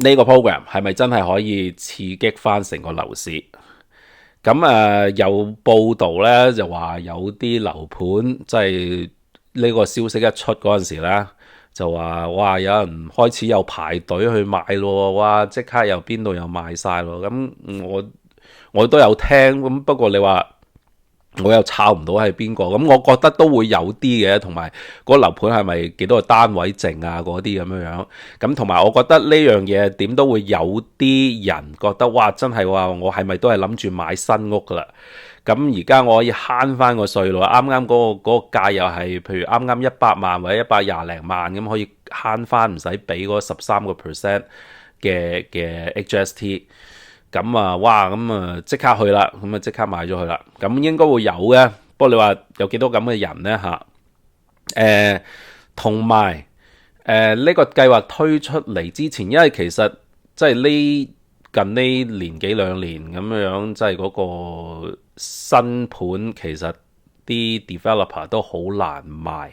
呢個 program 係咪真係可以刺激翻成個樓市？咁有報道咧就話有啲樓盤即係呢個消息一出嗰陣時咧，就話哇有人開始有排隊去買咯，哇即刻又邊度又賣晒咯。咁我都有聽，咁不過你話我又抄唔到係邊個，咁我覺得都會有啲嘅，同埋嗰個樓盤係咪幾多個單位剩啊嗰啲咁樣，咁同埋我覺得呢樣嘢點都會有啲人覺得哇真係話我係咪都係諗住買新屋噶啦？咁而家我可以慳翻個稅咯，啱啱嗰個價又係譬如啱啱100萬或者120零萬咁，可以慳翻唔使俾嗰13% 嘅 HST。咁哇，咁即刻去啦，咁即刻買咗佢啦。咁應該會有嘅，不過你話有幾多咁嘅人呢？同埋呢個計劃推出嚟之前，因為其實即係近呢年幾兩年咁樣，即係嗰個新盤其實啲 developer 都好難賣。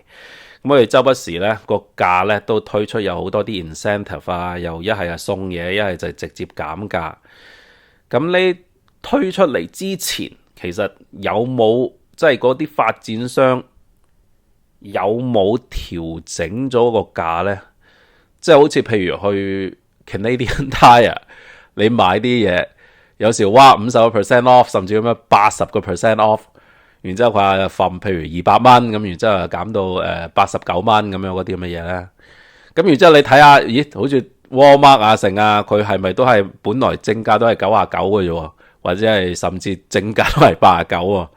咁我哋周不時咧個價咧都推出有好多啲 incentive 啊，又一係送嘢，一係就直接減價。咁呢推出嚟之前，其實有冇即係嗰啲發展商有冇調整咗個價呢？即係好似譬如去 Canadian Tire， 你買啲嘢有時哇50% off， 甚至咁樣80% off， 然之後佢話譬如200蚊咁，然之後減到89蚊咁樣嗰啲咁嘅嘢呢。咁然之後你睇下，咦，好似 Walmart 啊成啊，佢係咪都係本來正價都係99嘅啫，或者係甚至正價都係89喎？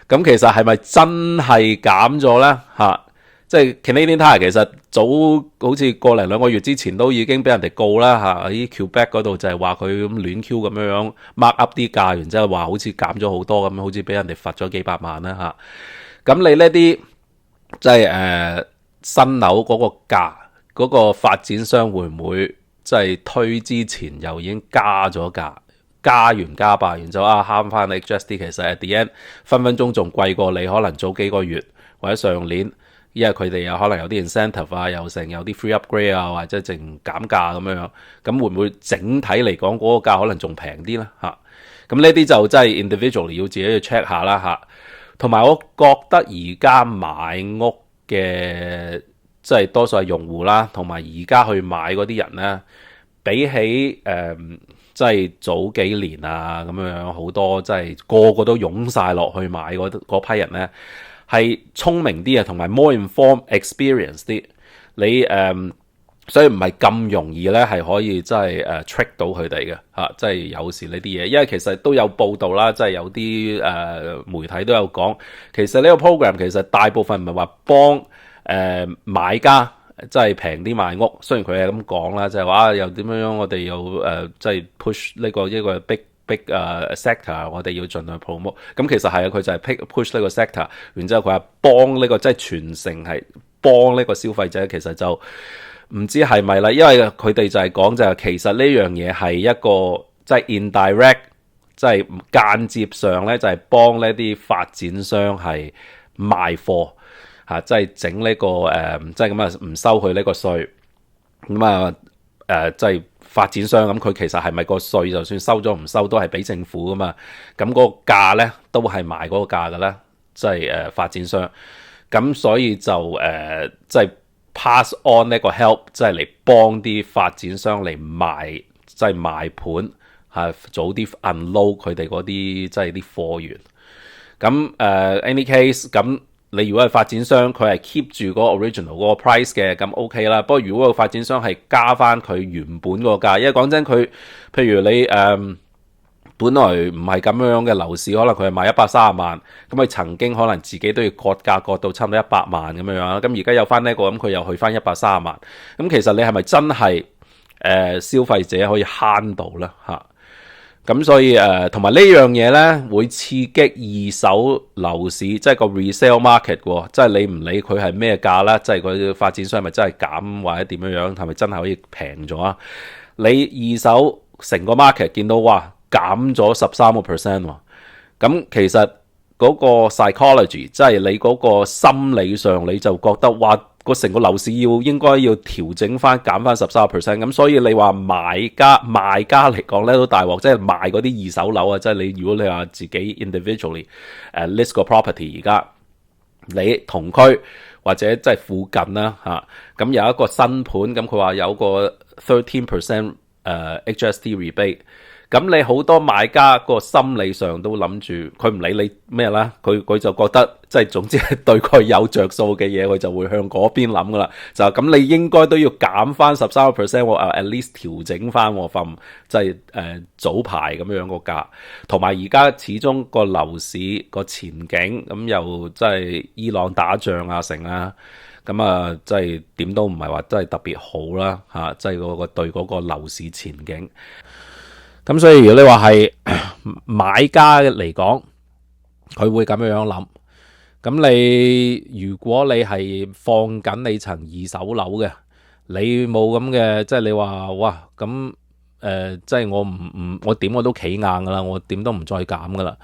咁其實係咪真係減咗呢？即係 Canadian Tire 其實早好似個零兩個月之前都已經俾人哋告啦喺 Quebec 嗰度就係話佢咁亂 Q 咁樣 mark up 啲價，然之後話好似減咗好多咁，好似俾人哋罰咗幾百萬啦咁你呢啲即係新樓嗰個價嗰個發展商會唔會即係推之前又已經加咗價，加完加罷完就慳翻你 HST， 其實 at the end 分鐘仲貴過你可能早幾個月或者上年，因為佢哋有可能有啲 incentive 啊，又成有啲 free upgrade 啊，或者淨減價咁樣，咁會唔會整體嚟講嗰個價可能仲平啲咧咁呢啲就真係 individually 要自己去 check 下啦同埋我覺得而家買屋嘅即係多數係用戶啦，同埋而家去買嗰啲人咧，比起即係早幾年啊咁樣好多，即係個個都湧晒落去買嗰批人咧，係聰明啲啊，同埋 more informed experience 啲。你所以唔係咁容易咧，係可以即係trick 到佢哋嘅即係有時呢啲嘢，因為其實都有報道啦，即係有啲媒體都有講，其實呢個 program 其實大部分唔係話幫買家即係平啲賣屋，雖然佢係咁講啦，就係話又點樣我哋又即係 push 呢個一個 big sector， 我哋要盡量 promote。咁其實係佢就係 push 呢個 sector， 然之後佢話幫呢個即係全城係幫呢個消費者，其實就唔知係咪啦，因為佢哋就係講就係其實呢樣嘢係一個即係 indirect， 即係間接上咧就係幫呢啲發展商係賣貨即係整呢個即係咁唔收佢呢個稅，咁即係發展商咁佢其實係咪個稅就算收咗唔收都係俾政府噶嘛？咁嗰個價咧都係賣嗰個價噶啦，即係發展商，咁所以就即係 pass on 呢個 help， 即係嚟幫啲發展商嚟賣，即係賣盤早啲 unload 佢哋嗰啲即係啲貨源。咁any case 咁。你如果係發展商，佢係 keep 住嗰個 original 嗰個 price 嘅，咁 OK 啦。不過如果個發展商係加翻佢原本嗰個價，因為講真佢，譬如你本來唔係咁樣嘅樓市，可能佢係賣130萬，咁佢曾經可能自己都要割價割到差唔多100萬咁樣啦。咁而家有翻呢個，咁佢又去翻130萬。咁其實你係咪真係消費者可以慳到咧咁所以同埋呢樣嘢咧會刺激二手樓市，即係個 resale market 喎，即係你唔理佢係咩價啦，即係佢發展商係咪真係減或者點樣，係咪真係可以平咗啊？你二手成個 market 見到哇減咗13% 喎，咁其實嗰個 psychology 即係你嗰個心理上你就覺得哇個成個樓市應該要調整翻減翻13%，咁所以你話賣家嚟講咧都大鑊，即係賣嗰啲二手樓啊，即係你如果你話自己 individually list 個 property 而家你同區或者即係附近啦嚇，咁有一個新盤，咁佢話有個13% HST rebate。咁你好多買家個心理上都諗住，佢唔理你咩啦，佢就覺得即係總之係對佢有着數嘅嘢，佢就會向嗰邊諗噶啦。就咁你應該都要減翻13%，我 at least 調整翻我份即係早排咁樣個價。同埋而家始終個樓市個前景咁又即係伊朗打仗啊成啊，咁啊即係點都唔係話真係特別好啦嚇，即係嗰個對嗰個樓市前景。咁所以如果你話係買家嚟講，佢會咁樣諗。咁你如果你係放緊你層二手樓嘅，你冇咁嘅，即係你話哇咁即係我點我都企硬噶啦，我點都唔再減噶啦。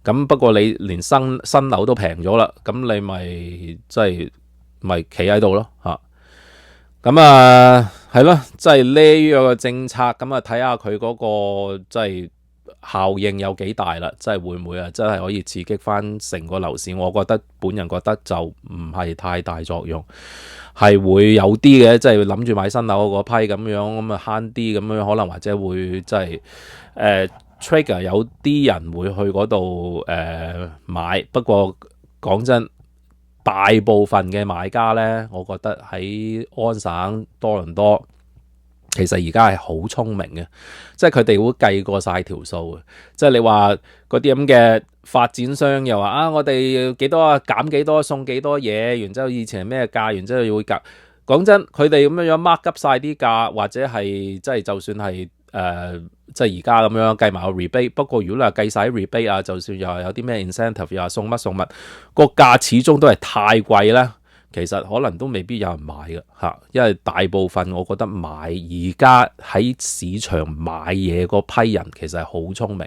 咁不過你連新樓都平咗啦，咁你咪即係咪企喺度咯嚇。咁啊，係咯，即係呢個政策，咁啊睇下佢嗰個即係效應有幾大啦，即係會唔會啊，真係可以刺激翻成個樓市？我本人覺得就唔係太大作用，係會有啲嘅，即係諗住買新樓嗰批咁樣，咁啊慳啲咁樣，可能或者會即係trigger 有啲人會去嗰度買，不過講真。大部分嘅買家呢，我覺得喺安省多倫多，其實而家係好聰明嘅，即係佢哋會計過晒條數嘅。即係你話嗰啲咁嘅發展商又話啊，我哋幾多啊減幾多送幾多嘢，然之後以前係咩價，然之後會夾。講真，佢哋咁樣 mark up 晒啲價，或者係即係就算係即係而家咁樣計埋個 rebate。不過如果你話計晒 rebate 啊，就算又係有啲咩 incentive 又話送乜送物，個價始終都係太貴啦。其實可能都未必有人買嘅嚇，因為大部分我覺得而家喺市場買嘢嗰批人其實係好聰明，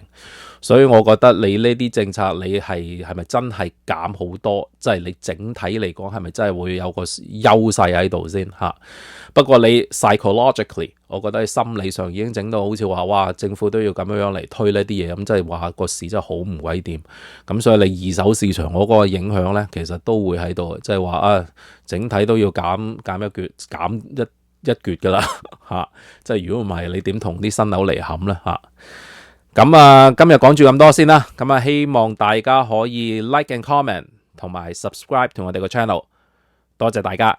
所以我覺得你呢啲政策你係咪真係減好多？即係你整體嚟講係咪真係會有個優勢喺度先嚇？不過你 psychologically，我覺得喺心理上已經整到好似話哇，政府都要咁樣嚟推呢啲嘢，咁即係話個市真係好唔鬼掂。咁所以你二手市場嗰個影響咧，其實都會喺度，即係話啊，整體都要減一橛噶啦嚇。即係如果唔係，你點同啲新樓嚟冚咧嚇？咁啊，今日講住咁多先啦。咁啊，希望大家可以 like and comment 同埋 subscribe 同我哋個 channel。多謝大家。